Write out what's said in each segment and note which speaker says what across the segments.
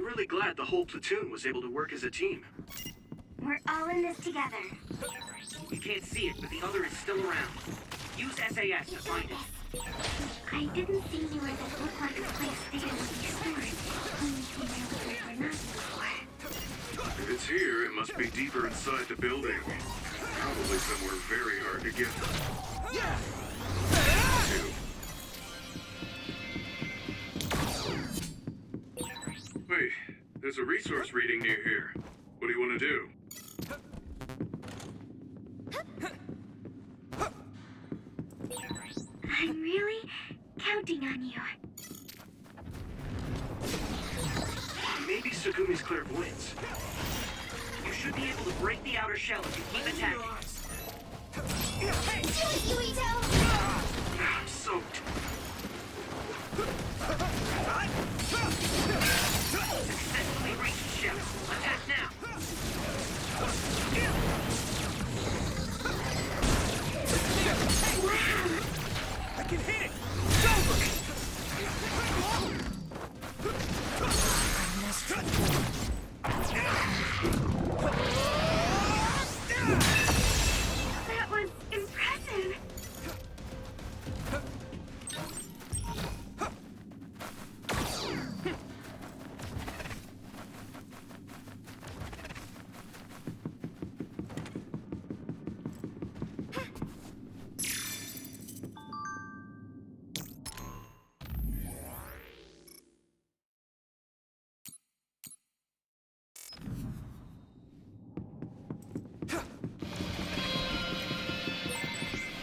Speaker 1: I'm really glad the whole platoon was able to work as a team.
Speaker 2: We're all in this together.
Speaker 3: You can't see it, but the other is still around. Use SAS to find it.
Speaker 2: I didn't see anywhere that looked like a place Satan would be stored. Only came here with regular mountains before.
Speaker 1: If it's here, it must be deeper inside the building. Probably somewhere very hard to get to. Wait, there's a resource reading near here. What do you want to do?
Speaker 2: I'm really counting on you.
Speaker 1: Maybe Sugumi's clairvoyance.
Speaker 3: You should be able to break the outer shell if you keep attacking.
Speaker 2: Hey, Yuito!
Speaker 1: I'm soaked.
Speaker 3: Successfully reached the shell. Attack now.
Speaker 2: Wow!
Speaker 4: I can hit it! It's over!
Speaker 2: That was impressive!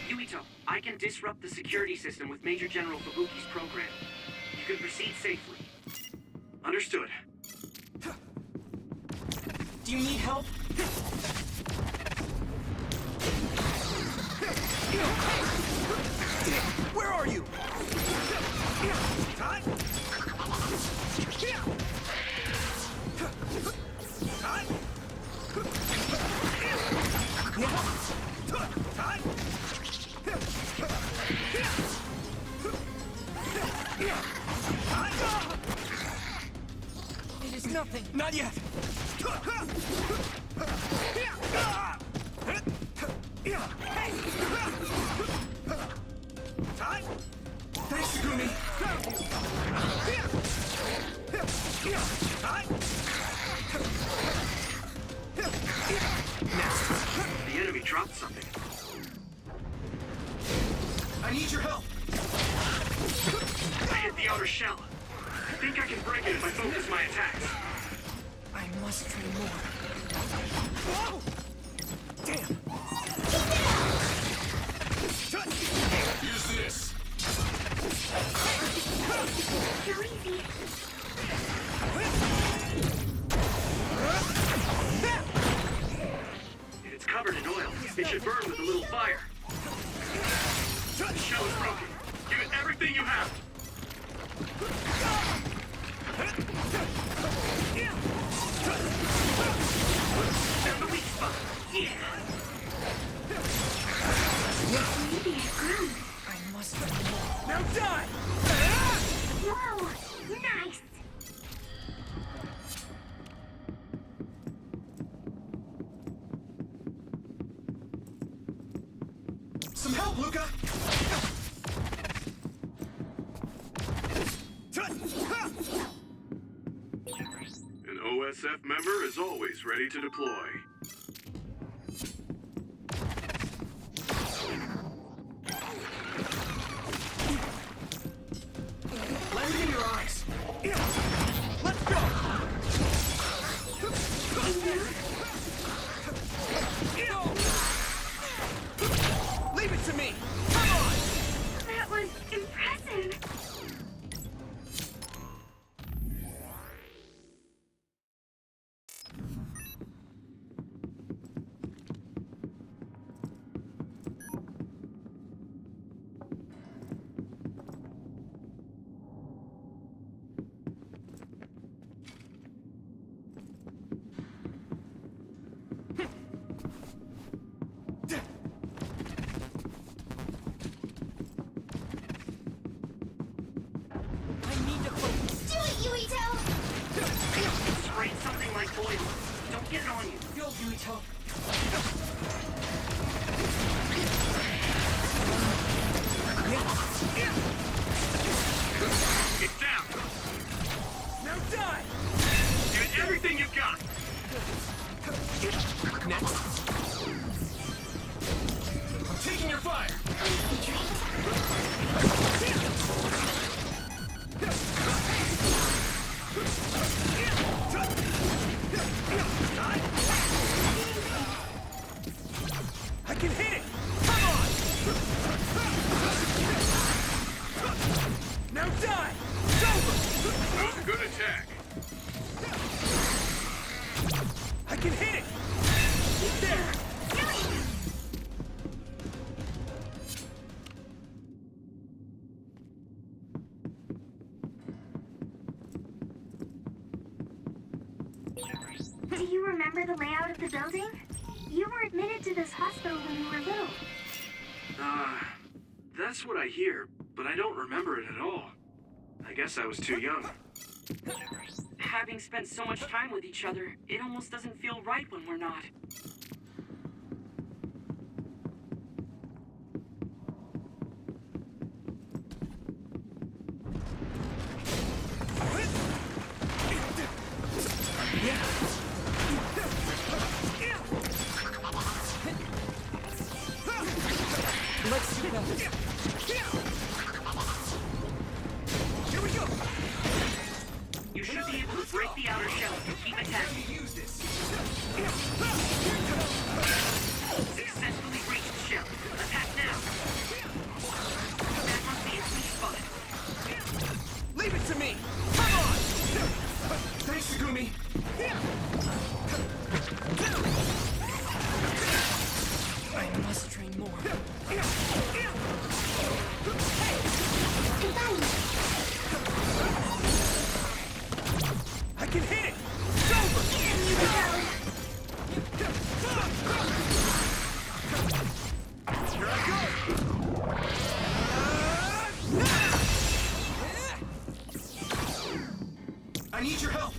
Speaker 3: Yuito, I can disrupt the security system with Major General Fubuki's program. You can proceed safely.
Speaker 1: Understood.
Speaker 4: Do you need help? Where are you? Time? It is nothing. Not yet. Time? Thanks, Sugumi. Time?
Speaker 1: The enemy dropped something.
Speaker 4: I need your help.
Speaker 1: I hit the outer shell. I think I can break it if I focus my attacks.
Speaker 4: I must train more. Whoa! Damn! Here's this.
Speaker 2: So easy.
Speaker 1: It's covered in oil. It should burn with a little fire. The shell is broken. Give it everything you have.
Speaker 3: Found the weak spot. Yeah.
Speaker 2: Maybe I grew.
Speaker 4: I must train more. Now die!
Speaker 2: Whoa! Nice!
Speaker 4: Some help, Luca!
Speaker 1: An OSF member is always ready to deploy.
Speaker 4: Let me in your eyes. Let's go! Leave it to me! Come on!
Speaker 2: That was impressive!
Speaker 3: like foil. Don't get it on you.
Speaker 4: Go, Yurito.
Speaker 1: Get down!
Speaker 4: Now die!
Speaker 1: Give it everything you've got!
Speaker 4: Next. I'm taking your fire! I can hit it! Come on! Now die! It's over!
Speaker 1: That was a good attack.
Speaker 4: I can hit it! There!
Speaker 2: Do you remember the layout of the building? You were admitted to this hospital when you were little.
Speaker 1: That's what I hear, but I don't remember it at all. I guess I was too young.
Speaker 3: Having spent so much time with each other, it almost doesn't feel right when we're not.
Speaker 4: Let's see that. Here we go!
Speaker 3: You should be able to break the outer shell and keep attacking.
Speaker 4: Use this.
Speaker 3: Successfully breached the shell. Attack now. That must be its weak spot.
Speaker 4: Leave it to me! Come on! Thanks, Segumi. I must train more. I can hit it! It's over! Here I go! I need your help!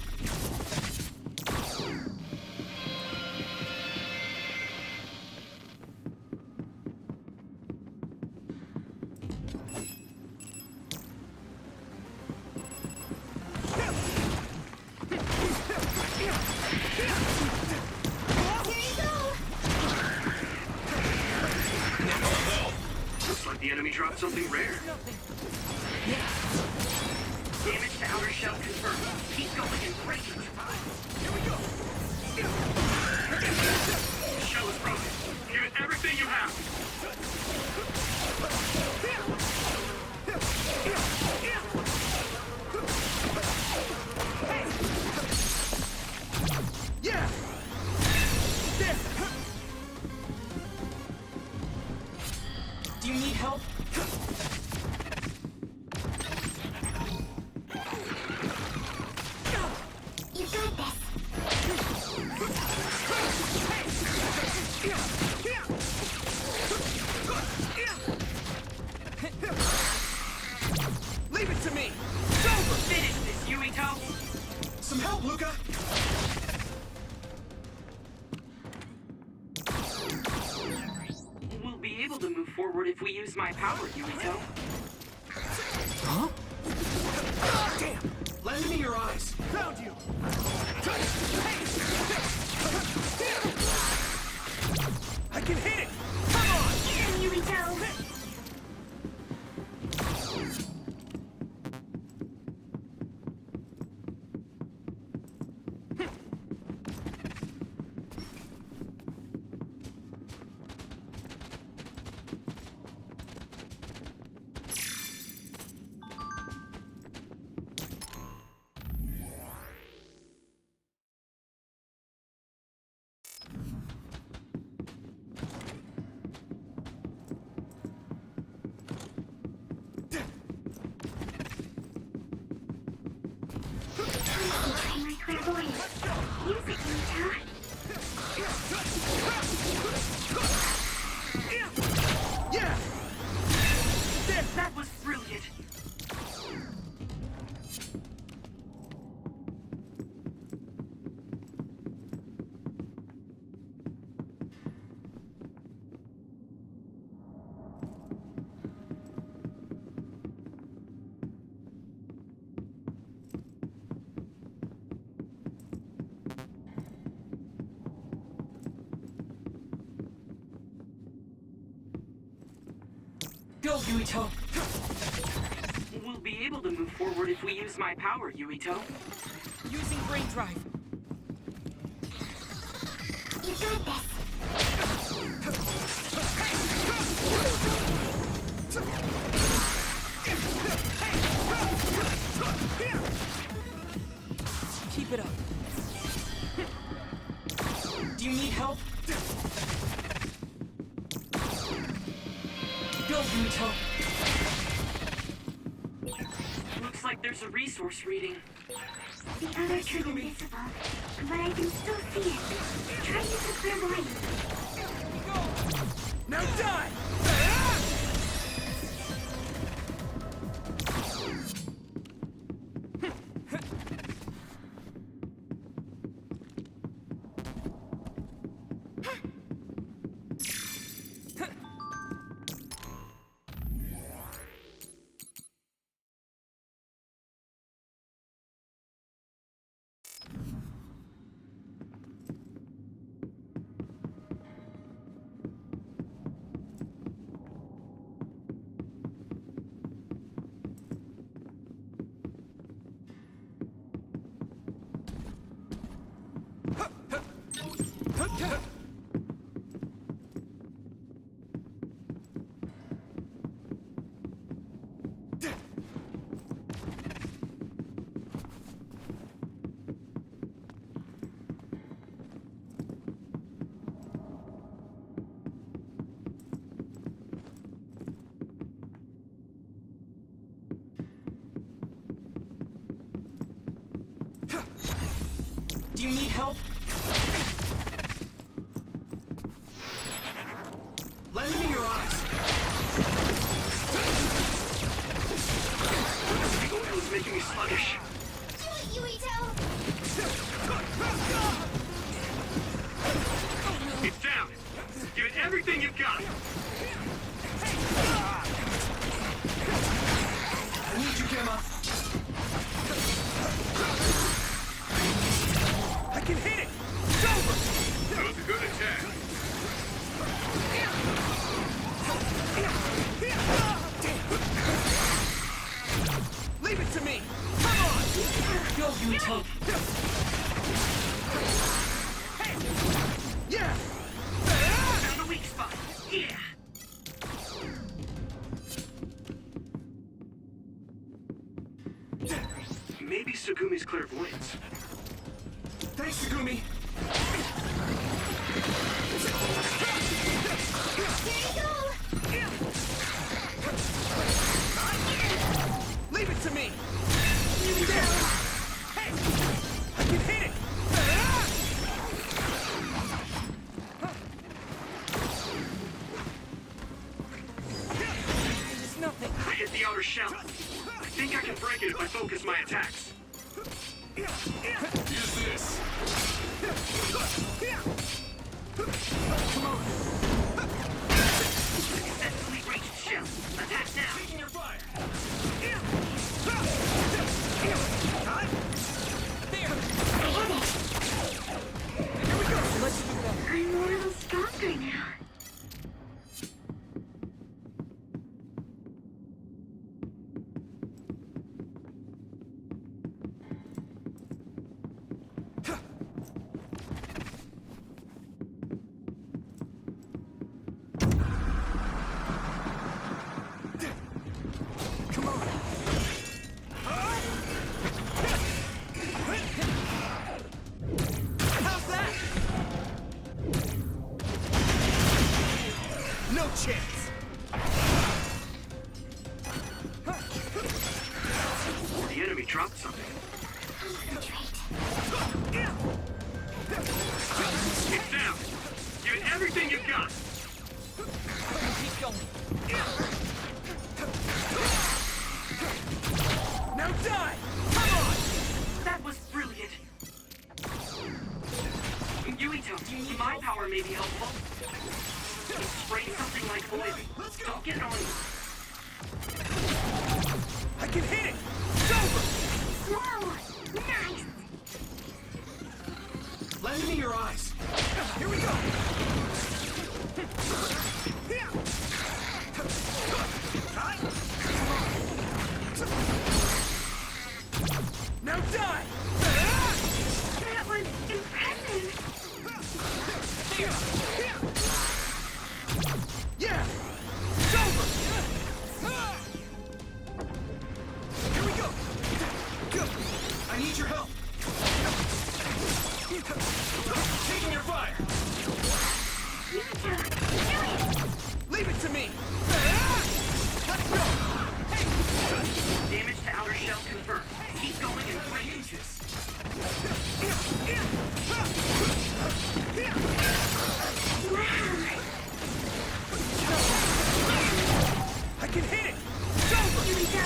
Speaker 1: Looks like the enemy dropped something rare.
Speaker 3: Damage to outer shell confirmed. Keep going and break it.
Speaker 4: Here we go!
Speaker 1: The shell is broken. Give it everything you have.
Speaker 4: Yeah! There! Do you need help?
Speaker 2: You got this.
Speaker 4: Leave it to me! It's over!
Speaker 3: Finish this, Yurito.
Speaker 4: Some help, Luca!
Speaker 3: We'll be able to move forward if we use my power, Yurito.
Speaker 4: Huh? Damn! Lend me your eyes! Found you! I can hit it! Come on!
Speaker 2: Yurito!
Speaker 5: Go, Yuito!
Speaker 3: We'll be able to move forward if we use my power, Yuito.
Speaker 5: Using brain drive.
Speaker 2: You got this.
Speaker 5: Keep it up. Do you need help? Go, Yuito!
Speaker 3: Looks like there's a resource reading.
Speaker 2: The other turned invisible, but I can still see it. Try using clairvoyance.
Speaker 4: Now die!
Speaker 5: Do you need help?
Speaker 4: Lend me your eyes.
Speaker 1: The oil is making me sluggish.
Speaker 2: Yuito!
Speaker 1: It's down. Give it everything you've got.
Speaker 4: I need you, Gemma. I can hit it! It's over!
Speaker 1: That was a good attack.
Speaker 4: Leave it to me! Come on!
Speaker 5: Go, Yuito!
Speaker 4: Yeah!
Speaker 3: Found the weak spot. Yeah.
Speaker 1: Maybe Sugumi's clairvoyance.
Speaker 4: Thanks, Sugumi! Leave it to me! Hey! I can hit it!
Speaker 5: There's nothing.
Speaker 1: I hit the outer shell. I think I can break it if I focus my attacks.
Speaker 4: Use this! Come on!
Speaker 3: Successfully reached shell. Attack now.
Speaker 4: Taking your fire!
Speaker 5: Here we go! Let's do that.
Speaker 2: I'm a little stronger now.
Speaker 4: Come on! How's that? No chance!
Speaker 1: The enemy dropped something. It's down. Give it everything you've got.
Speaker 5: Keep going.
Speaker 4: Now die! Come on!
Speaker 3: That was brilliant. Yuito, my power may be helpful. Spray something like oil. Don't get it on you.
Speaker 4: I can hit it! It's over!
Speaker 2: Whoa! Nice!
Speaker 4: Lend me your eyes. Here we go! Yeah! It's over! Here we go! I need your help! Taking your fire! Leave it to me! Let's go!
Speaker 3: Damage to outer shell confirmed. Keep going in 3 inches.
Speaker 4: I can hit it! It's over!
Speaker 2: Here we go.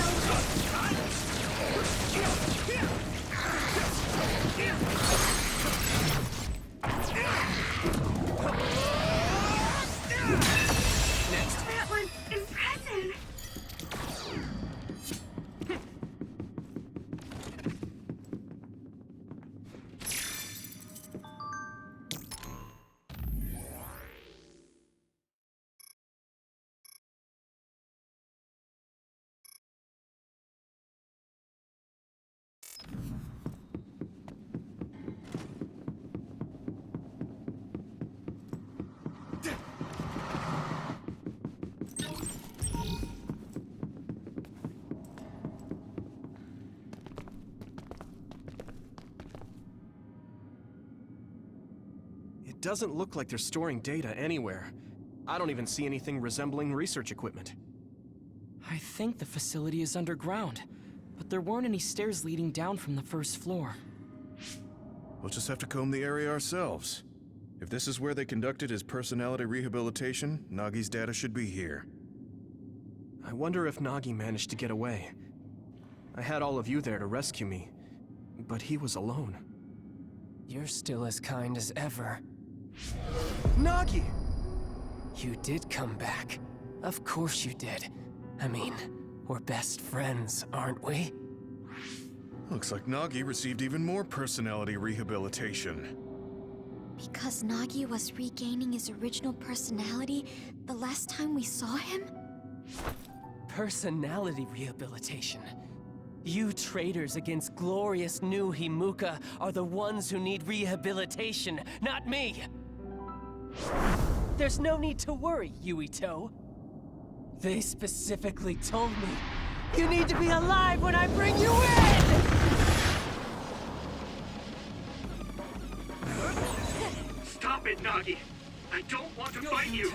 Speaker 4: Next.
Speaker 2: That was impressive.
Speaker 6: It doesn't look like they're storing data anywhere. I don't even see anything resembling research equipment.
Speaker 5: I think the facility is underground, but there weren't any stairs leading down from the first floor.
Speaker 7: We'll just have to comb the area ourselves. If this is where they conducted his personality rehabilitation, Nagi's data should be here.
Speaker 6: I wonder if Nagi managed to get away. I had all of you there to rescue me, but he was alone.
Speaker 8: You're still as kind as ever.
Speaker 6: Nagi!
Speaker 8: You did come back. Of course you did. I mean, we're best friends, aren't we?
Speaker 7: Looks like Nagi received even more personality rehabilitation.
Speaker 2: Because Nagi was regaining his original personality the last time we saw him?
Speaker 8: Personality rehabilitation. You traitors against glorious new Himuka are the ones who need rehabilitation, not me! There's no need to worry, Yuito. They specifically told me, you need to be alive when I bring you in!
Speaker 1: Stop it, Nagi! I don't want to fight you!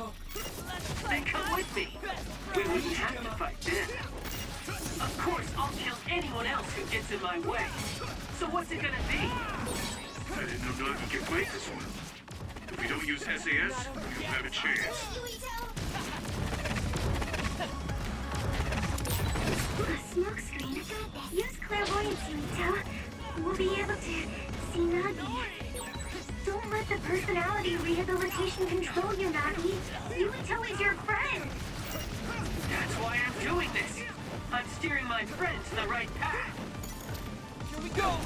Speaker 3: Then come with me. We wouldn't have to fight then. Of course, I'll kill anyone else who gets in my way. So what's it gonna be?
Speaker 1: I didn't know Nagi could fight this one. If we don't use SAS, we don't have a chance.
Speaker 2: A smoke screen. Use clairvoyance, Yuito. We'll be able to see Nagi. Don't let the personality rehabilitation control you, Nagi. Yuito is your friend.
Speaker 3: That's why I'm doing this. I'm steering my friend to the right path.
Speaker 5: Here we go!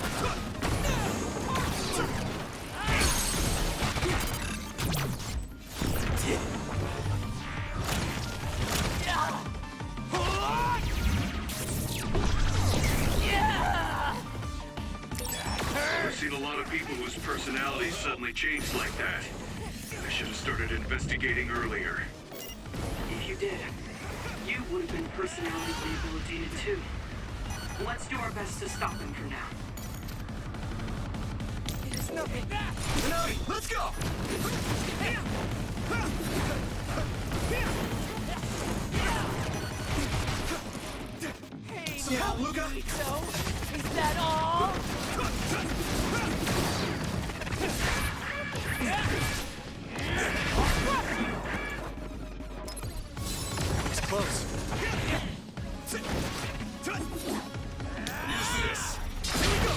Speaker 1: I've seen a lot of people whose personalities suddenly changed like that. I should have started investigating earlier.
Speaker 3: If you did, you would have been personality rehabilitated too. Let's do our best to stop him for now.
Speaker 5: It's nothing.
Speaker 4: Konami, let's go!
Speaker 5: Hey,
Speaker 4: Some help, Luca!
Speaker 5: so, is that all?
Speaker 6: It's close.
Speaker 4: Use this! Here we go!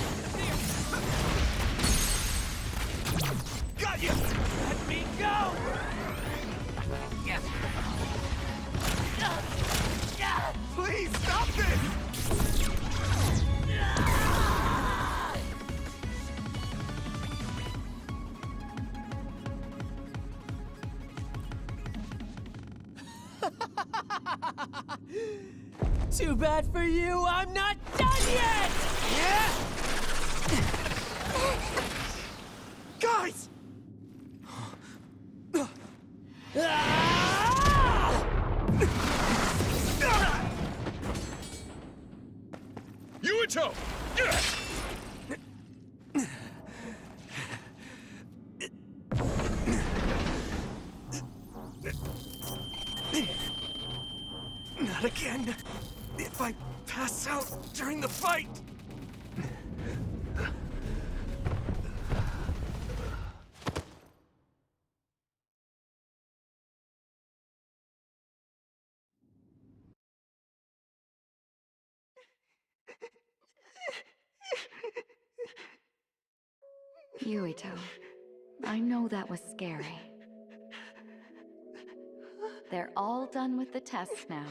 Speaker 4: Got you!
Speaker 5: Let me go!
Speaker 4: Please, stop this!
Speaker 8: Too bad for you, I'm not done yet!
Speaker 4: Yeah? Guys!
Speaker 8: Ah!
Speaker 6: Yuito! Not again. If I pass out during the fight.
Speaker 9: Yuito, I know that was scary. They're all done with the tests now.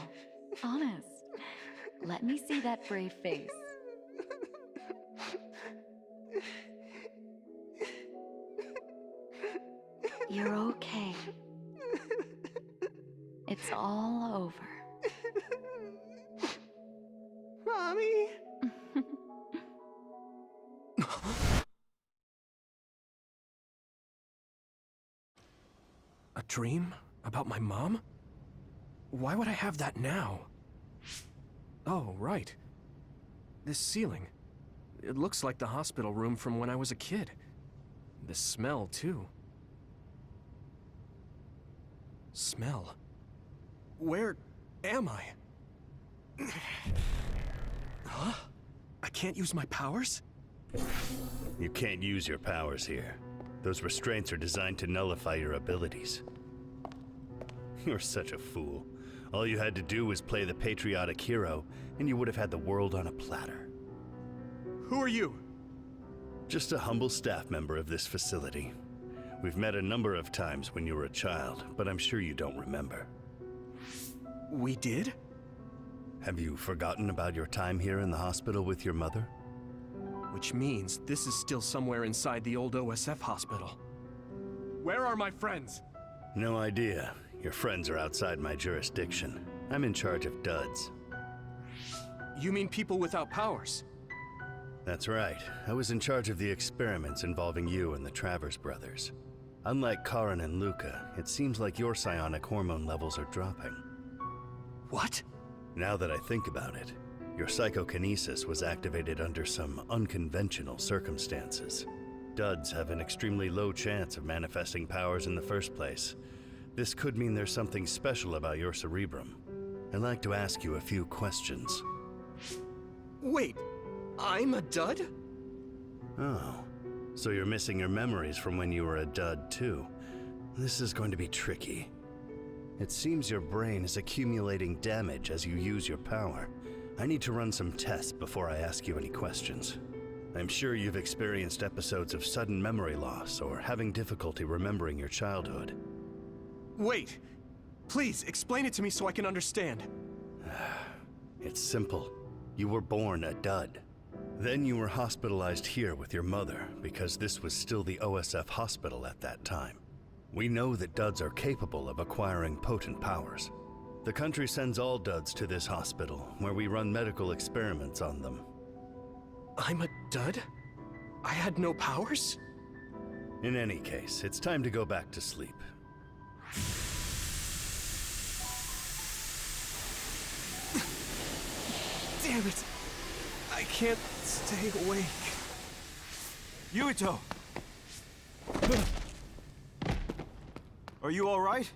Speaker 9: Honest. Let me see that brave face. You're okay. It's all over.
Speaker 6: Mommy! A dream? About my mom? Why would I have that now? Oh, right. This ceiling. It looks like the hospital room from when I was a kid. The smell, too. Smell? Where am I? Huh? I can't use my powers?
Speaker 10: You can't use your powers here. Those restraints are designed to nullify your abilities. You're such a fool. All you had to do was play the patriotic hero, and you would have had the world on a platter.
Speaker 6: Who are you?
Speaker 10: Just a humble staff member of this facility. We've met a number of times when you were a child, but I'm sure you don't remember.
Speaker 6: We did?
Speaker 10: Have you forgotten about your time here in the hospital with your mother?
Speaker 6: Which means this is still somewhere inside the old OSF hospital. Where are my friends?
Speaker 10: No idea. Your friends are outside my jurisdiction. I'm in charge of duds.
Speaker 6: You mean people without powers?
Speaker 10: That's right. I was in charge of the experiments involving you and the Travers brothers. Unlike Karin and Luca, it seems like your psionic hormone levels are dropping.
Speaker 6: What?
Speaker 10: Now that I think about it, your psychokinesis was activated under some unconventional circumstances. Duds have an extremely low chance of manifesting powers in the first place. This could mean there's something special about your cerebrum. I'd like to ask you a few questions.
Speaker 6: Wait, I'm a dud?
Speaker 10: Oh, so you're missing your memories from when you were a dud too. This is going to be tricky. It seems your brain is accumulating damage as you use your power. I need to run some tests before I ask you any questions. I'm sure you've experienced episodes of sudden memory loss or having difficulty remembering your childhood.
Speaker 6: Wait, please explain it to me so I can understand.
Speaker 10: It's simple. You were born a dud. Then you were hospitalized here with your mother because this was still the OSF hospital at that time. We know that duds are capable of acquiring potent powers. The country sends all duds to this hospital, where we run medical experiments on them.
Speaker 6: I'm a dud? I had no powers?
Speaker 10: In any case, it's time to go back to sleep.
Speaker 6: Damn it! I can't stay awake.
Speaker 4: Yuito! Are you all right?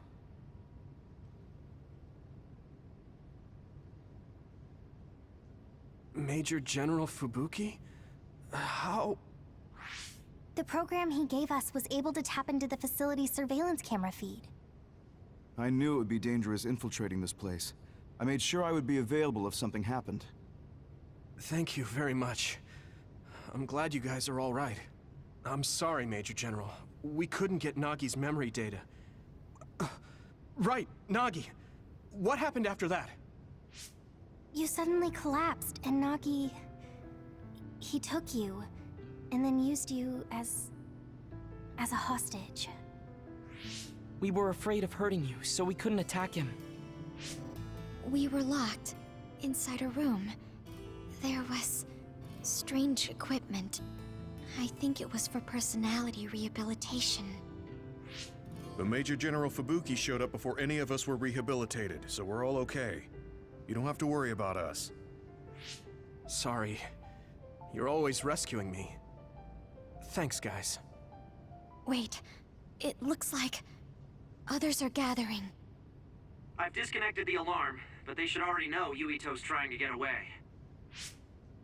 Speaker 6: Major General Fubuki? How?
Speaker 2: The program he gave us was able to tap into the facility's surveillance camera feed.
Speaker 4: I knew it would be dangerous infiltrating this place. I made sure I would be available if something happened.
Speaker 6: Thank you very much. I'm glad you guys are all right. I'm sorry, Major General. We couldn't get Nagi's memory data. Right, Nagi. What happened after that?
Speaker 2: You suddenly collapsed, and Nagi... he took you, and then used you as a hostage.
Speaker 5: We were afraid of hurting you, so we couldn't attack him.
Speaker 11: We were locked inside a room. There was strange equipment. I think it was for personality rehabilitation.
Speaker 7: But Major General Fubuki showed up before any of us were rehabilitated, so we're all okay. You don't have to worry about us.
Speaker 6: Sorry. You're always rescuing me. Thanks, guys.
Speaker 11: Wait, it looks like others are gathering.
Speaker 3: I've disconnected the alarm, but they should already know Yuito's trying to get away.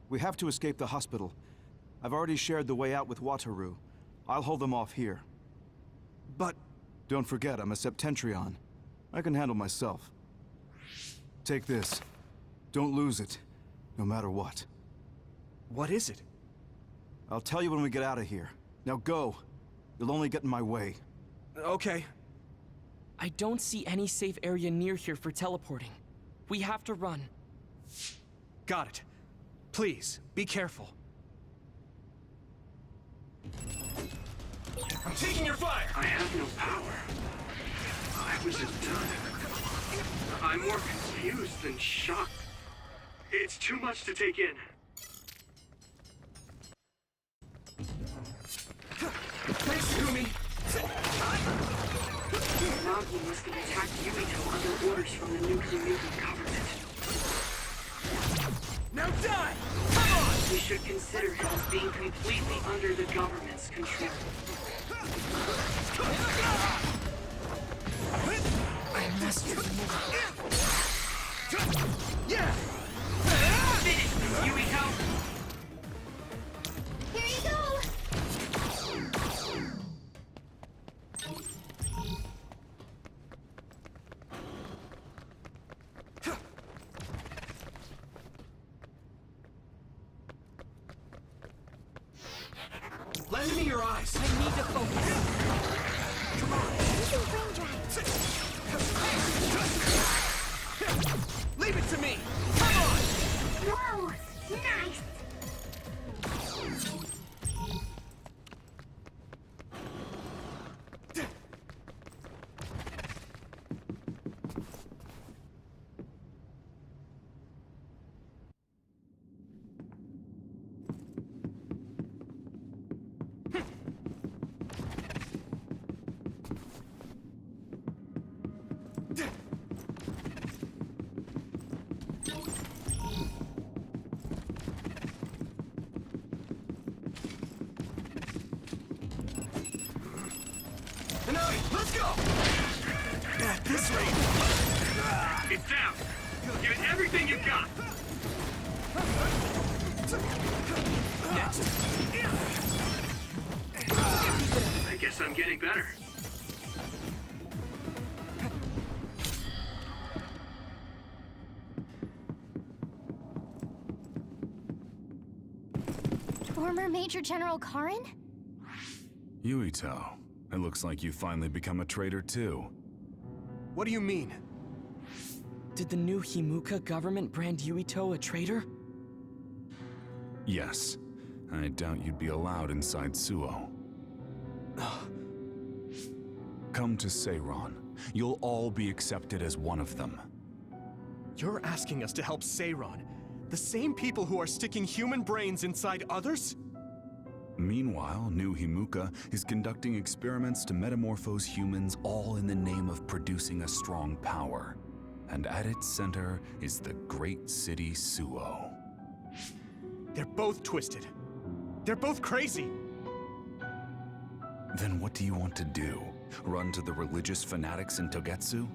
Speaker 4: We have to escape the hospital. I've already shared the way out with Wataru. I'll hold them off here.
Speaker 6: But...
Speaker 4: Don't forget, I'm a Septentrion. I can handle myself. Take this. Don't lose it, no matter what.
Speaker 6: what is it?
Speaker 4: I'll tell you when we get out of here. Now go. You'll only get in my way.
Speaker 6: Okay.
Speaker 5: I don't see any safe area near here for teleporting. We have to run.
Speaker 6: Got it. Please, be careful.
Speaker 1: I'm taking your fire! I have no power. I was just done. I'm more confused than shocked. It's too much to take in.
Speaker 6: Thanks, Yumi!
Speaker 3: Nagi must have attacked Yuito under orders from the new Himuka government.
Speaker 6: Now die!
Speaker 3: We should consider him as being completely under the government's control.
Speaker 5: I must remove.
Speaker 6: Yeah!
Speaker 3: Finish this, Yuito!
Speaker 2: Here you go!
Speaker 6: Lend me your eyes!
Speaker 5: I need to focus.
Speaker 2: Using brain drive.
Speaker 6: Leave it to me!
Speaker 2: Whoa! Nice!
Speaker 6: Let's go! At this rate...
Speaker 1: It's down. Give it everything you've got.
Speaker 6: Next!
Speaker 1: I guess I'm getting better.
Speaker 2: Former Major General Karin?
Speaker 12: Yuito, it looks like you finally become a traitor too.
Speaker 6: What do you mean?
Speaker 5: Did the new Himuka government brand Yuito a traitor?
Speaker 12: Yes. I doubt you'd be allowed inside Suo. Come to Seiron. You'll all be accepted as one of them.
Speaker 6: You're asking us to help Seiron, the same people who are sticking human brains inside others?
Speaker 12: Meanwhile, New Himuka is conducting experiments to metamorphose humans, all in the name of producing a strong power. And at its center is the great city Suo.
Speaker 6: They're both twisted. They're both crazy.
Speaker 12: Then what do you want to do? Run to the religious fanatics in Togetsu?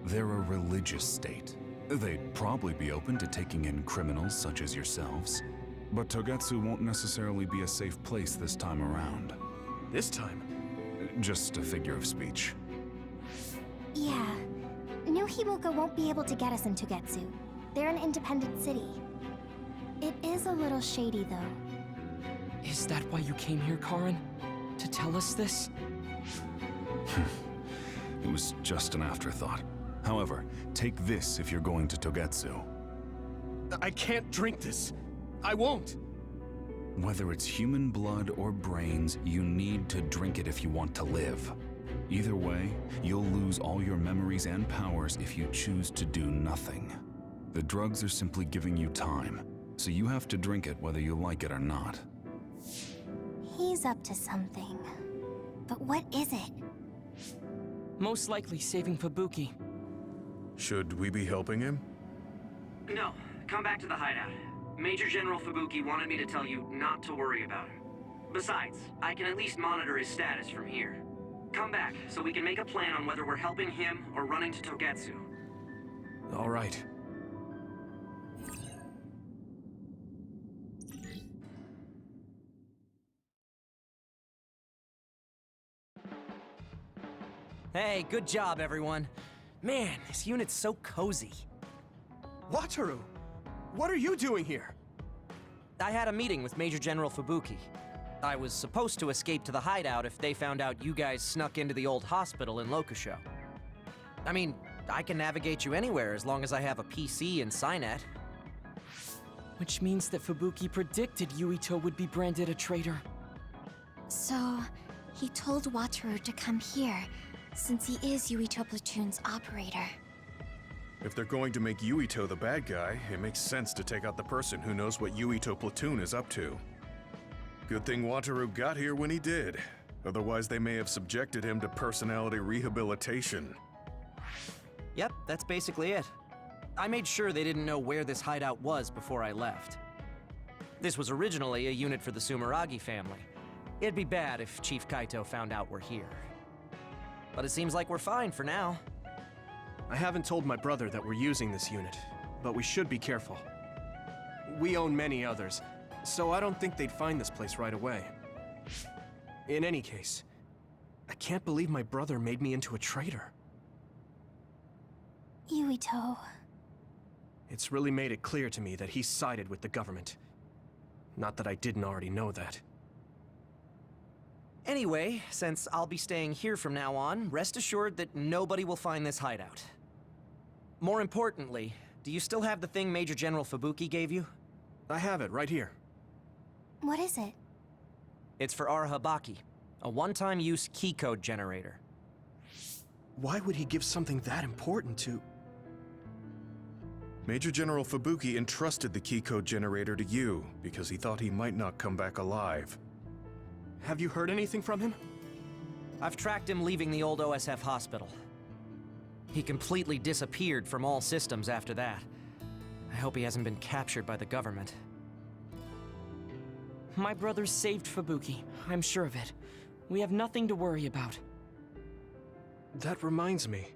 Speaker 12: They're a religious state. They'd probably be open to taking in criminals such as yourselves. But Togetsu won't necessarily be a safe place this time around.
Speaker 6: This time?
Speaker 12: Just a figure of speech.
Speaker 2: Yeah. New Himuka won't be able to get us in Togetsu. They're an independent city. It is a little shady, though.
Speaker 5: Is that why you came here, Karin? To tell us this?
Speaker 12: It was just an afterthought. However, take this if you're going to Togetsu.
Speaker 6: I can't drink this. I won't.
Speaker 12: Whether it's human blood or brains, you need to drink it if you want to live. Either way, you'll lose all your memories and powers if you choose to do nothing. The drugs are simply giving you time, so you have to drink it whether you like it or not.
Speaker 2: He's up to something. But what is it?
Speaker 5: Most likely saving Fubuki.
Speaker 7: Should we be helping him?
Speaker 3: No, come back to the hideout. Major General Fubuki wanted me to tell you not to worry about him. Besides, I can at least monitor his status from here. Come back, so we can make a plan on whether we're helping him or running to Togetsu.
Speaker 6: All right.
Speaker 8: Hey, good job, everyone. Man, this unit's so cozy.
Speaker 6: Wataru! What are you doing here?
Speaker 8: I had a meeting with Major General Fubuki. I was supposed to escape to the hideout if they found out you guys snuck into the old hospital in Lokusho. I mean, I can navigate you anywhere as long as I have a PC and Cynet.
Speaker 5: Which means that Fubuki predicted Yuito would be branded a traitor.
Speaker 11: So, he told Wataru to come here, since he is Yuito Platoon's operator.
Speaker 7: If they're going to make Yuito the bad guy, it makes sense to take out the person who knows what Yuito Platoon is up to. Good thing Wataru got here when he did. Otherwise, they may have subjected him to personality rehabilitation.
Speaker 8: Yep, that's basically it. I made sure they didn't know where this hideout was before I left. This was originally a unit for the Sumeragi family. It'd be bad if Chief Kaito found out we're here. But it seems like we're fine for now.
Speaker 6: I haven't told my brother that we're using this unit, but we should be careful. We own many others, so I don't think they'd find this place right away. In any case, I can't believe my brother made me into a traitor.
Speaker 11: Yuito.
Speaker 6: It's really made it clear to me that he sided with the government. Not that I didn't already know that.
Speaker 8: Anyway, since I'll be staying here from now on, rest assured that nobody will find this hideout. More importantly, do you still have the thing Major General Fubuki gave you?
Speaker 6: I have it right here.
Speaker 11: What is it?
Speaker 8: It's for Arahabaki, a one-time use key code generator.
Speaker 6: Why would he give something that important to...
Speaker 7: Major General Fubuki entrusted the key code generator to you because he thought he might not come back alive.
Speaker 6: Have you heard anything from him?
Speaker 8: I've tracked him leaving the old OSF hospital. He completely disappeared from all systems after that. I hope he hasn't been captured by the government.
Speaker 5: My brother saved Fubuki, I'm sure of it. We have nothing to worry about.
Speaker 6: That reminds me.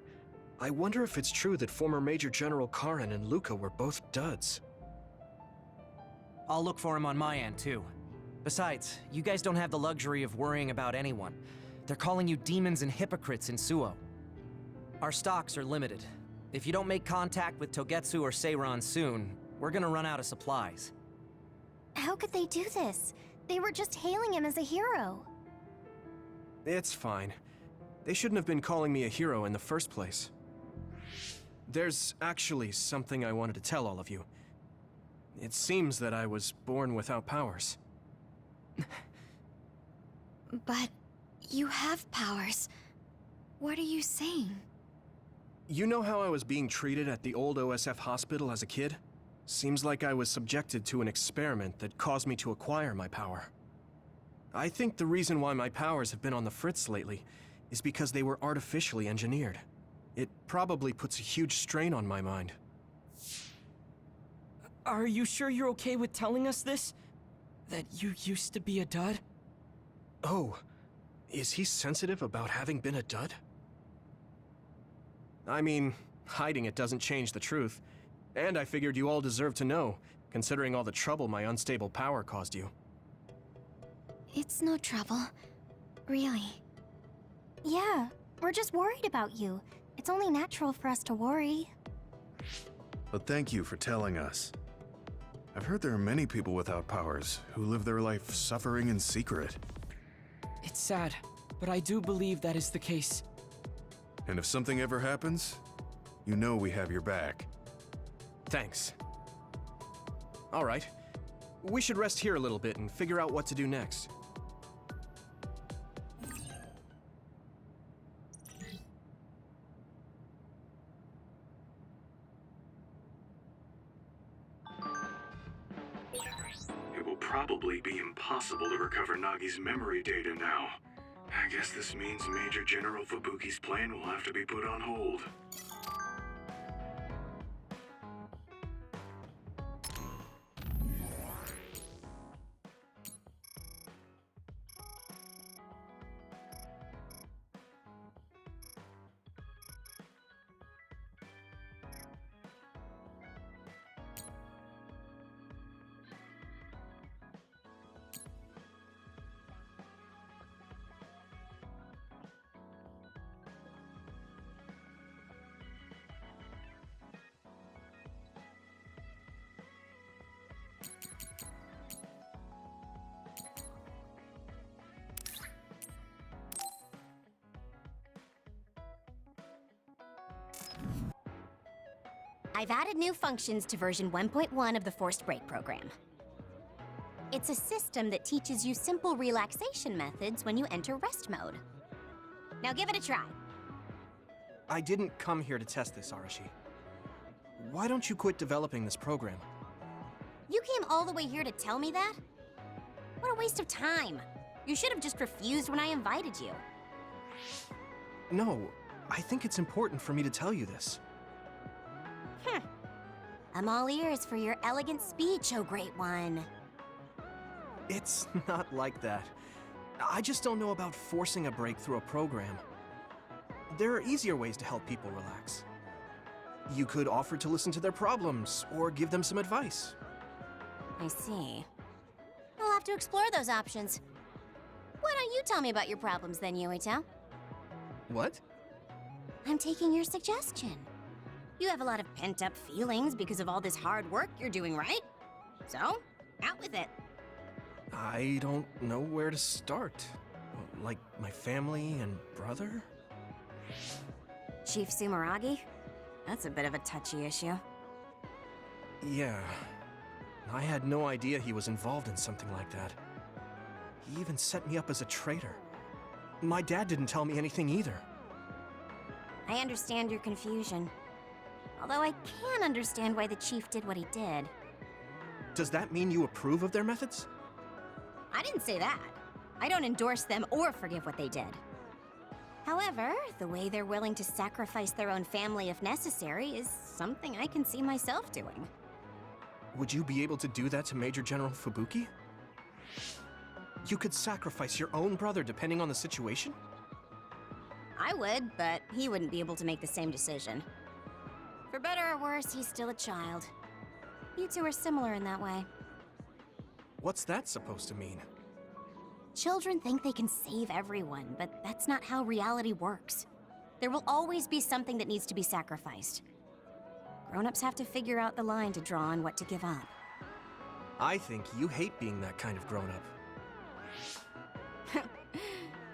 Speaker 6: I wonder if it's true that former Major General Karen and Luca were both duds.
Speaker 8: I'll look for him on my end, too. Besides, you guys don't have the luxury of worrying about anyone. They're calling you demons and hypocrites in Suo. Our stocks are limited. If you don't make contact with Togetsu or Seiran soon, we're gonna run out of supplies.
Speaker 11: How could they do this? They were just hailing him as a hero.
Speaker 6: It's fine. They shouldn't have been calling me a hero in the first place. There's actually something I wanted to tell all of you. It seems that I was born without powers.
Speaker 11: But you have powers. What are you saying?
Speaker 6: You know how I was being treated at the old OSF hospital as a kid? Seems like I was subjected to an experiment that caused me to acquire my power. I think the reason why my powers have been on the fritz lately is because they were artificially engineered. It probably puts a huge strain on my mind.
Speaker 5: Are you sure you're okay with telling us this? That you used to be a dud?
Speaker 6: Oh, is he sensitive about having been a dud? I mean, hiding it doesn't change the truth. And I figured you all deserve to know, considering all the trouble my unstable power caused you.
Speaker 11: It's no trouble. Really. Yeah, we're just worried about you. It's only natural for us to worry.
Speaker 7: But thank you for telling us. I've heard there are many people without powers who live their life suffering in secret.
Speaker 5: It's sad, but I do believe that is the case.
Speaker 7: And if something ever happens, you know we have your back.
Speaker 6: Thanks. All right. We should rest here a little bit and figure out what to do next.
Speaker 1: It will probably be impossible to recover Nagi's memory data now. I guess this means Major General Fubuki's plan will have to be put on hold.
Speaker 13: I've added new functions to version 1.1 of the Forced Break program. It's a system that teaches you simple relaxation methods when you enter rest mode. Now give it a try.
Speaker 6: I didn't come here to test this, Arashi. Why don't you quit developing this program?
Speaker 13: You came all the way here to tell me that? What a waste of time. You should have just refused when I invited you.
Speaker 6: No, I think it's important for me to tell you this.
Speaker 13: I'm all ears for your elegant speech, oh great one.
Speaker 6: It's not like that. I just don't know about forcing a break through a program. There are easier ways to help people relax. You could offer to listen to their problems, or give them some advice.
Speaker 13: I see. I'll have to explore those options. Why don't you tell me about your problems then, Yuito?
Speaker 6: What?
Speaker 13: I'm taking your suggestion. You have a lot of pent-up feelings because of all this hard work you're doing, right? So, out with it.
Speaker 6: I don't know where to start. Like my family and brother?
Speaker 13: Chief Sumeragi? That's a bit of a touchy issue.
Speaker 6: Yeah. I had no idea he was involved in something like that. He even set me up as a traitor. My dad didn't tell me anything either.
Speaker 13: I understand your confusion. Although I can understand why the chief did what he did.
Speaker 6: Does that mean you approve of their methods?
Speaker 13: I didn't say that. I don't endorse them or forgive what they did. However, the way they're willing to sacrifice their own family if necessary is something I can see myself doing.
Speaker 6: Would you be able to do that to Major General Fubuki? You could sacrifice your own brother depending on the situation?
Speaker 13: I would, but he wouldn't be able to make the same decision. For better or worse, he's still a child. You two are similar in that way.
Speaker 6: What's that supposed to mean?
Speaker 13: Children think they can save everyone, but that's not how reality works. There will always be something that needs to be sacrificed. Grown-ups have to figure out the line to draw on what to give up.
Speaker 6: I think you hate being that kind of grown-up.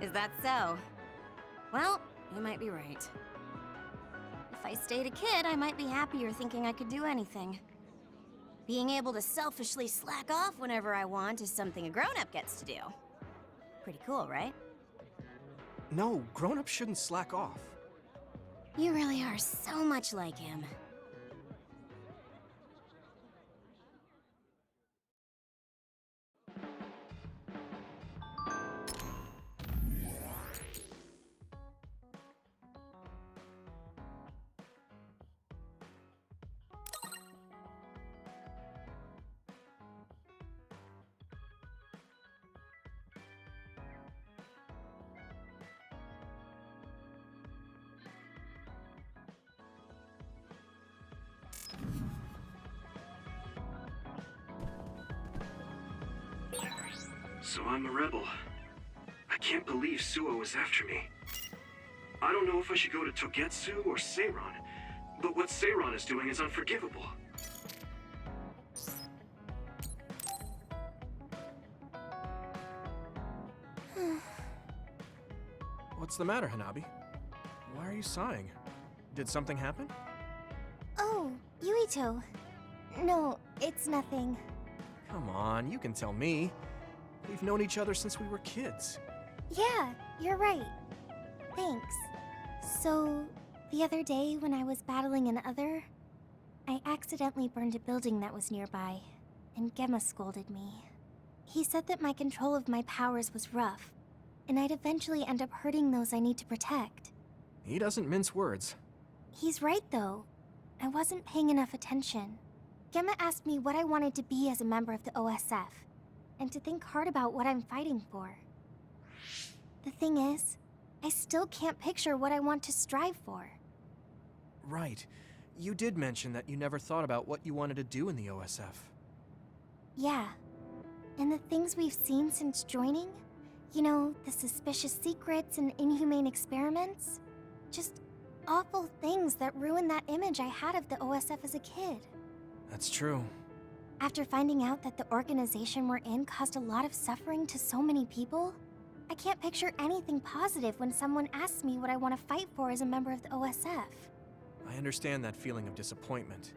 Speaker 13: Is that so? Well, you might be right. If I stayed a kid, I might be happier thinking I could do anything. Being able to selfishly slack off whenever I want is something a grown-up gets to do. Pretty cool, right?
Speaker 6: No, grown-ups shouldn't slack off.
Speaker 13: You really are so much like him.
Speaker 1: So I'm a rebel. I can't believe Suo is after me. I don't know if I should go to Togetsu or Seiron, but what Seiron is doing is unforgivable.
Speaker 6: What's the matter, Hanabi? Why are you sighing? Did something happen?
Speaker 11: Oh, Yuito. No, it's nothing.
Speaker 6: Come on, you can tell me. We've known each other since we were kids.
Speaker 11: Yeah, you're right. Thanks. So, the other day when I was battling an other, I accidentally burned a building that was nearby, and Gemma scolded me. He said that my control of my powers was rough, and I'd eventually end up hurting those I need to protect.
Speaker 6: He doesn't mince words.
Speaker 11: He's right, though. I wasn't paying enough attention. Gemma asked me what I wanted to be as a member of the OSF, and to think hard about what I'm fighting for. The thing is, I still can't picture what I want to strive for.
Speaker 6: Right. You did mention that you never thought about what you wanted to do in the OSF.
Speaker 11: Yeah. And the things we've seen since joining? You know, the suspicious secrets and inhumane experiments? Just awful things that ruined that image I had of the OSF as a kid.
Speaker 6: That's true.
Speaker 11: After finding out that the organization we're in caused a lot of suffering to so many people, I can't picture anything positive when someone asks me what I want to fight for as a member of the OSF.
Speaker 6: I understand that feeling of disappointment,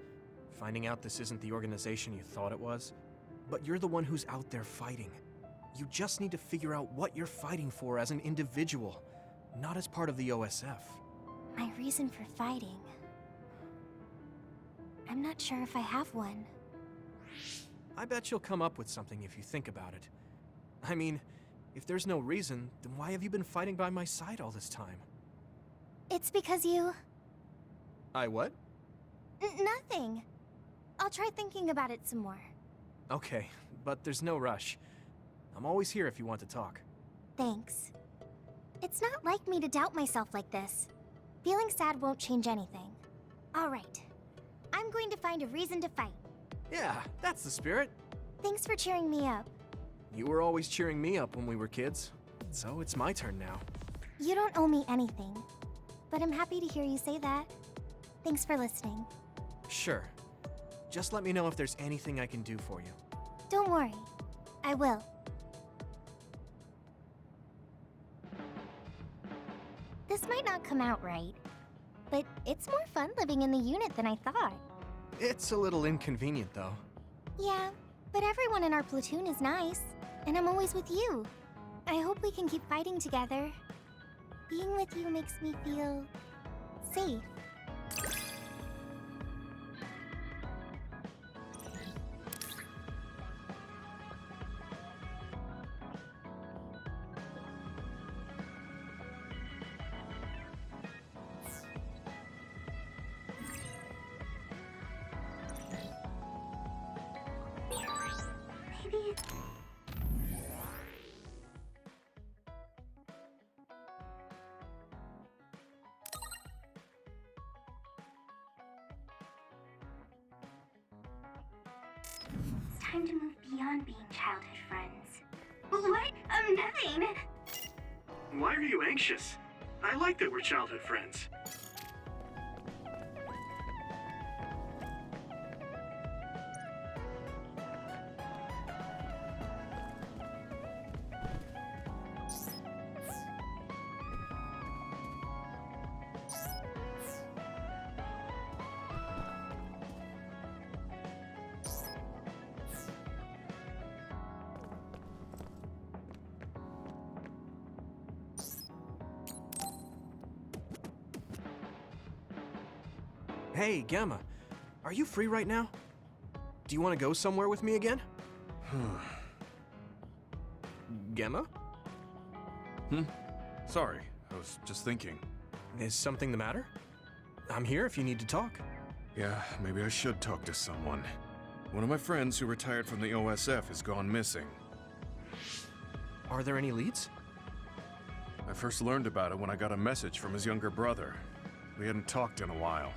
Speaker 6: finding out this isn't the organization you thought it was. But you're the one who's out there fighting. You just need to figure out what you're fighting for as an individual, not as part of the OSF.
Speaker 11: My reason for fighting. I'm not sure if I have one.
Speaker 6: I bet you'll come up with something if you think about it. I mean, if there's no reason, then why have you been fighting by my side all this time?
Speaker 11: It's because you...
Speaker 6: I what?
Speaker 11: Nothing. I'll try thinking about it some more.
Speaker 6: Okay, but there's no rush. I'm always here if you want to talk.
Speaker 11: Thanks. It's not like me to doubt myself like this. Feeling sad won't change anything. All right. I'm going to find a reason to fight.
Speaker 6: Yeah, that's the spirit.
Speaker 11: Thanks for cheering me up.
Speaker 6: You were always cheering me up when we were kids, so it's my turn now.
Speaker 11: You don't owe me anything, but I'm happy to hear you say that. Thanks for listening.
Speaker 6: Sure. Just let me know if there's anything I can do for you.
Speaker 11: Don't worry. I will. This might not come out right, but it's more fun living in the unit than I thought.
Speaker 6: It's a little inconvenient, though.
Speaker 11: Yeah, but everyone in our platoon is nice, and I'm always with you. I hope we can keep fighting together. Being with you makes me feel... safe.
Speaker 2: Maybe... It's time to move beyond being childhood friends. What? Nothing!
Speaker 1: Why are you anxious? I like that we're childhood friends.
Speaker 6: Hey, Gamma. Are you free right now? Do you want to go somewhere with me again? Gamma?
Speaker 7: Sorry, I was just thinking.
Speaker 6: Is something the matter? I'm here if you need to talk.
Speaker 7: Yeah, maybe I should talk to someone. One of my friends who retired from the OSF has gone missing.
Speaker 6: Are there any leads?
Speaker 7: I first learned about it when I got a message from his younger brother. We hadn't talked in a while.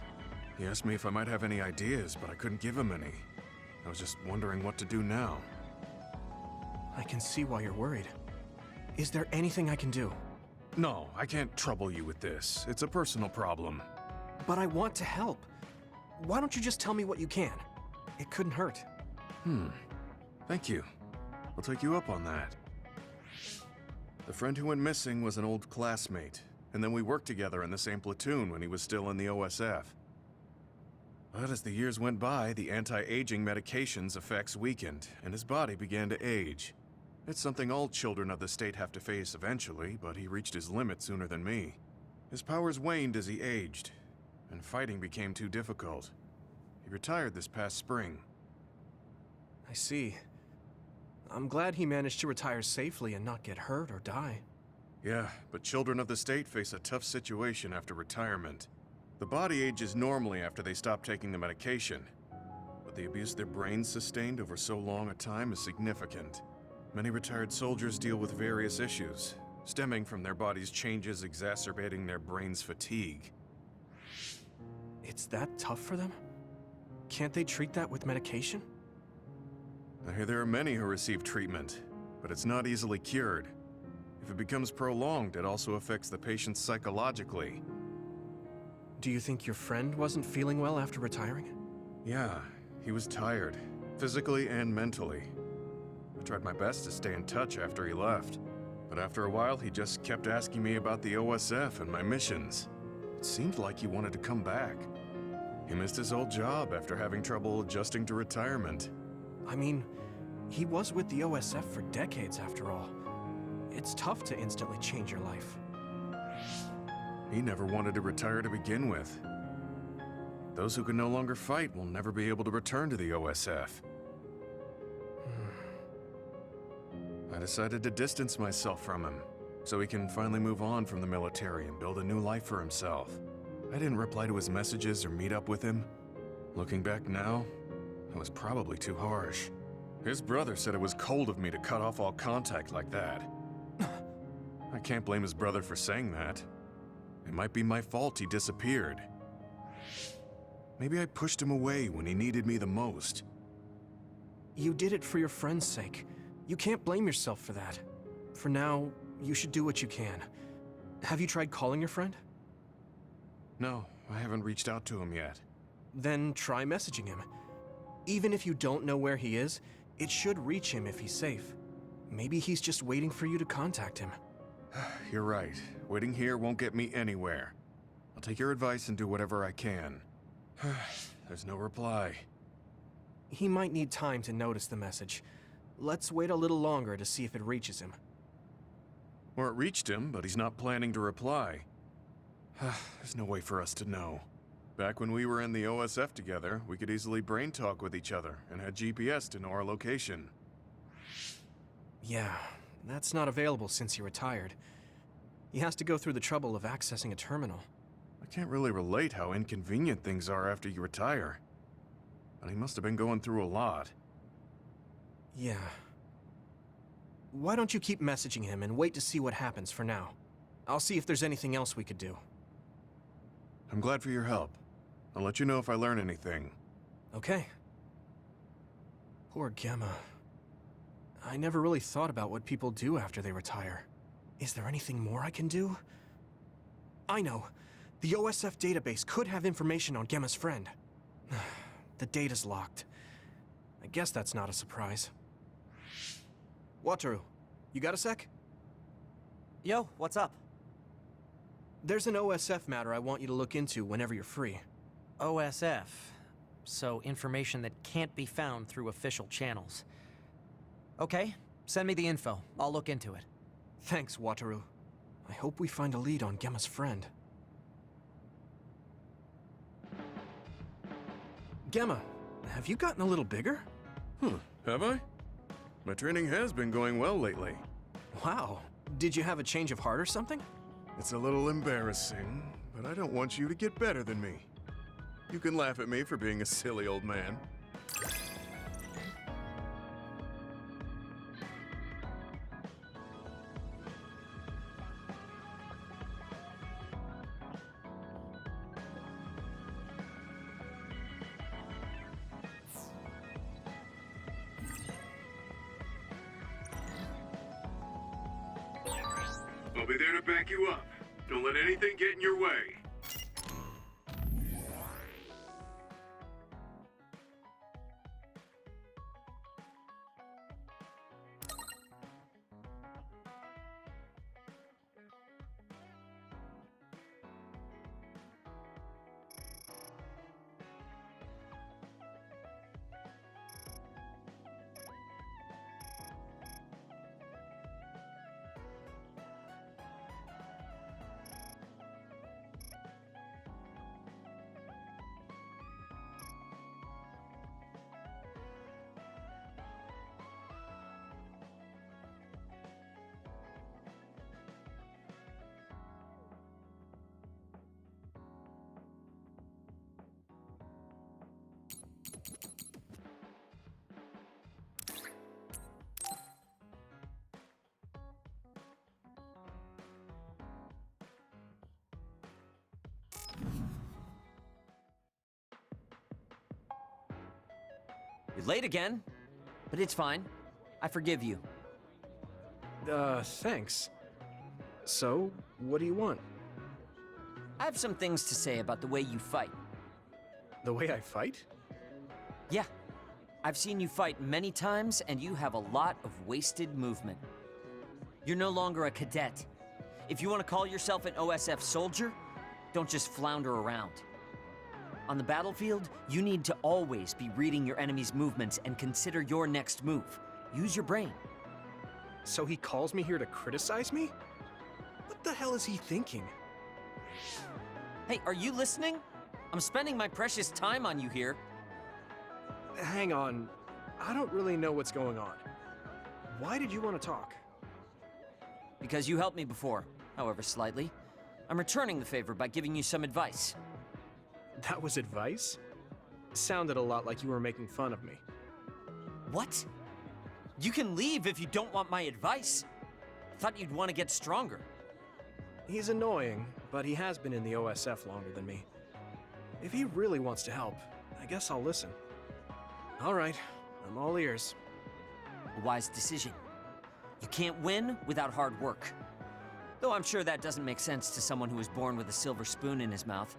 Speaker 7: He asked me if I might have any ideas, but I couldn't give him any. I was just wondering what to do now.
Speaker 6: I can see why you're worried. Is there anything I can do?
Speaker 7: No, I can't trouble you with this. It's a personal problem.
Speaker 6: But I want to help. Why don't you just tell me what you can? It couldn't hurt.
Speaker 7: Thank you. I'll take you up on that. The friend who went missing was an old classmate, and then we worked together in the same platoon when he was still in the OSF. But as the years went by, the anti-aging medication's effects weakened, and his body began to age. It's something all children of the state have to face eventually, but he reached his limit sooner than me. His powers waned as he aged, and fighting became too difficult. He retired this past spring.
Speaker 6: I see. I'm glad he managed to retire safely and not get hurt or die.
Speaker 7: Yeah, but children of the state face a tough situation after retirement. The body ages normally after they stop taking the medication, but the abuse their brains sustained over so long a time is significant. Many retired soldiers deal with various issues, stemming from their body's changes exacerbating their brain's fatigue.
Speaker 6: It's that tough for them? Can't they treat that with medication?
Speaker 7: I hear there are many who receive treatment, but it's not easily cured. If it becomes prolonged, it also affects the patient psychologically.
Speaker 6: Do you think your friend wasn't feeling well after retiring?
Speaker 7: Yeah, he was tired, physically and mentally. I tried my best to stay in touch after he left, but after a while he just kept asking me about the OSF and my missions. It seemed like he wanted to come back. He missed his old job after having trouble adjusting to retirement.
Speaker 6: I mean, he was with the OSF for decades after all. It's tough to instantly change your life.
Speaker 7: He never wanted to retire to begin with. Those who can no longer fight will never be able to return to the OSF. I decided to distance myself from him, so he can finally move on from the military and build a new life for himself. I didn't reply to his messages or meet up with him. Looking back now, it was probably too harsh. His brother said it was cold of me to cut off all contact like that. I can't blame his brother for saying that. It might be my fault he disappeared. Maybe I pushed him away when he needed me the most.
Speaker 6: You did it for your friend's sake. You can't blame yourself for that. For now, you should do what you can. Have you tried calling your friend?
Speaker 7: No, I haven't reached out to him yet.
Speaker 6: Then try messaging him. Even if you don't know where he is, it should reach him if he's safe. Maybe he's just waiting for you to contact him.
Speaker 7: You're right. Waiting here won't get me anywhere. I'll take your advice and do whatever I can. There's no reply.
Speaker 6: He might need time to notice the message. Let's wait a little longer to see if it reaches him.
Speaker 7: Or it reached him, but he's not planning to reply. There's no way for us to know. Back when we were in the OSF together, we could easily brain talk with each other and had GPS to know our location.
Speaker 6: Yeah, that's not available since he retired. He has to go through the trouble of accessing a terminal.
Speaker 7: I can't really relate how inconvenient things are after you retire. But he must have been going through a lot.
Speaker 6: Yeah. Why don't you keep messaging him and wait to see what happens for now? I'll see if there's anything else we could do.
Speaker 7: I'm glad for your help. I'll let you know if I learn anything.
Speaker 6: Okay. Poor Gemma. I never really thought about what people do after they retire. Is there anything more I can do? I know. The OSF database could have information on Gemma's friend. The data's locked. I guess that's not a surprise. Wataru, you got a sec?
Speaker 8: Yo, what's up?
Speaker 6: There's an OSF matter I want you to look into whenever you're free.
Speaker 8: OSF. So information that can't be found through official channels. Okay, send me the info. I'll look into it.
Speaker 6: Thanks, Wataru. I hope we find a lead on Gemma's friend. Gemma, have you gotten a little bigger?
Speaker 7: Have I? My training has been going well lately.
Speaker 6: Wow. Did you have a change of heart or something?
Speaker 7: It's a little embarrassing, but I don't want you to get better than me. You can laugh at me for being a silly old man. I'll be there to back you up. Don't let anything get in your way.
Speaker 8: You're late again, but it's fine. I forgive you.
Speaker 6: Thanks. So, what do you want?
Speaker 8: I have some things to say about the way you fight.
Speaker 6: The way I fight?
Speaker 8: Yeah. I've seen you fight many times, and you have a lot of wasted movement. You're no longer a cadet. If you want to call yourself an OSF soldier, don't just flounder around. On the battlefield, you need to always be reading your enemy's movements and consider your next move. Use your brain.
Speaker 6: So he calls me here to criticize me? What the hell is he thinking?
Speaker 8: Hey, are you listening? I'm spending my precious time on you here.
Speaker 6: Hang on. I don't really know what's going on. Why did you want to talk?
Speaker 8: Because you helped me before, however slightly. I'm returning the favor by giving you some advice.
Speaker 6: That was advice? Sounded a lot like you were making fun of me.
Speaker 8: What? You can leave if you don't want my advice. Thought you'd want to get stronger.
Speaker 6: He's annoying, but he has been in the OSF longer than me. If he really wants to help, I guess I'll listen. All right, I'm all ears.
Speaker 8: A wise decision. You can't win without hard work. Though I'm sure that doesn't make sense to someone who was born with a silver spoon in his mouth.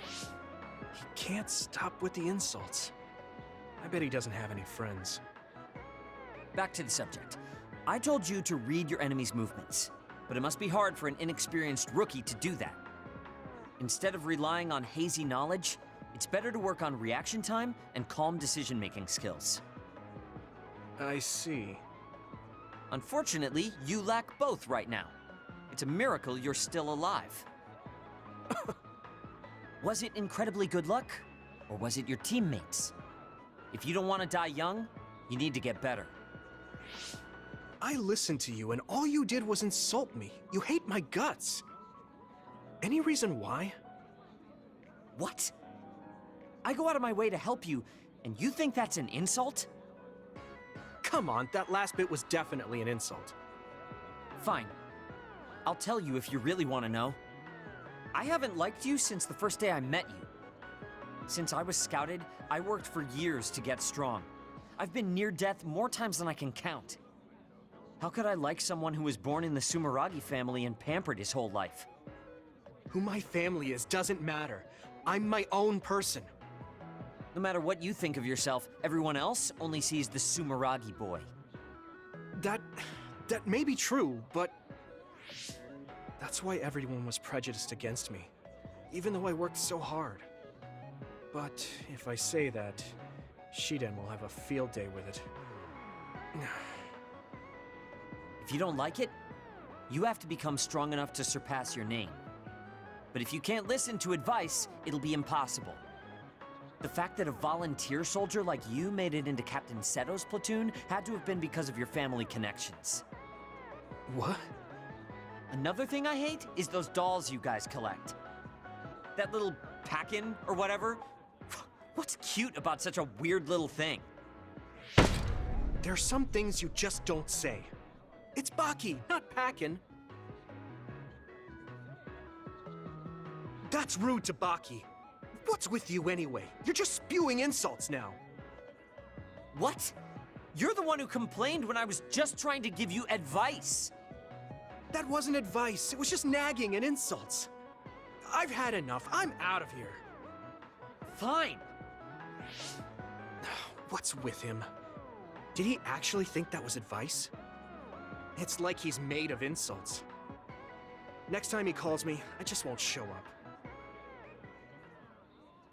Speaker 6: He can't stop with the insults. I bet he doesn't have any friends.
Speaker 8: Back to the subject. I told you to read your enemy's movements, but it must be hard for an inexperienced rookie to do that. Instead of relying on hazy knowledge, it's better to work on reaction time and calm decision-making skills.
Speaker 6: I see.
Speaker 8: Unfortunately, you lack both right now. It's a miracle you're still alive. Was it incredibly good luck, or was it your teammates? If you don't want to die young, you need to get better.
Speaker 6: I listened to you, and all you did was insult me. You hate my guts. Any reason why?
Speaker 8: What? I go out of my way to help you, and you think that's an insult?
Speaker 6: Come on, that last bit was definitely an insult.
Speaker 8: Fine. I'll tell you if you really want to know. I haven't liked you since the first day I met you. Since I was scouted, I worked for years to get strong. I've been near death more times than I can count. How could I like someone who was born in the Sumeragi family and pampered his whole life?
Speaker 6: Who my family is doesn't matter. I'm my own person.
Speaker 8: No matter what you think of yourself, everyone else only sees the Sumeragi boy.
Speaker 6: That may be true, but that's why everyone was prejudiced against me, even though I worked so hard. But if I say that, Shiden will have a field day with it.
Speaker 8: If you don't like it, you have to become strong enough to surpass your name. But if you can't listen to advice, it'll be impossible. The fact that a volunteer soldier like you made it into Captain Seto's platoon had to have been because of your family connections.
Speaker 6: What?
Speaker 8: Another thing I hate is those dolls you guys collect. That little pack-in or whatever. What's cute about such a weird little thing?
Speaker 6: There are some things you just don't say. It's Baki, not Packin. That's rude to Baki. What's with you anyway? You're just spewing insults now.
Speaker 8: What? You're the one who complained when I was just trying to give you advice.
Speaker 6: That wasn't advice. It was just nagging and insults. I've had enough. I'm out of here.
Speaker 8: Fine.
Speaker 6: What's with him? Did he actually think that was advice? It's like he's made of insults. Next time he calls me, I just won't show up.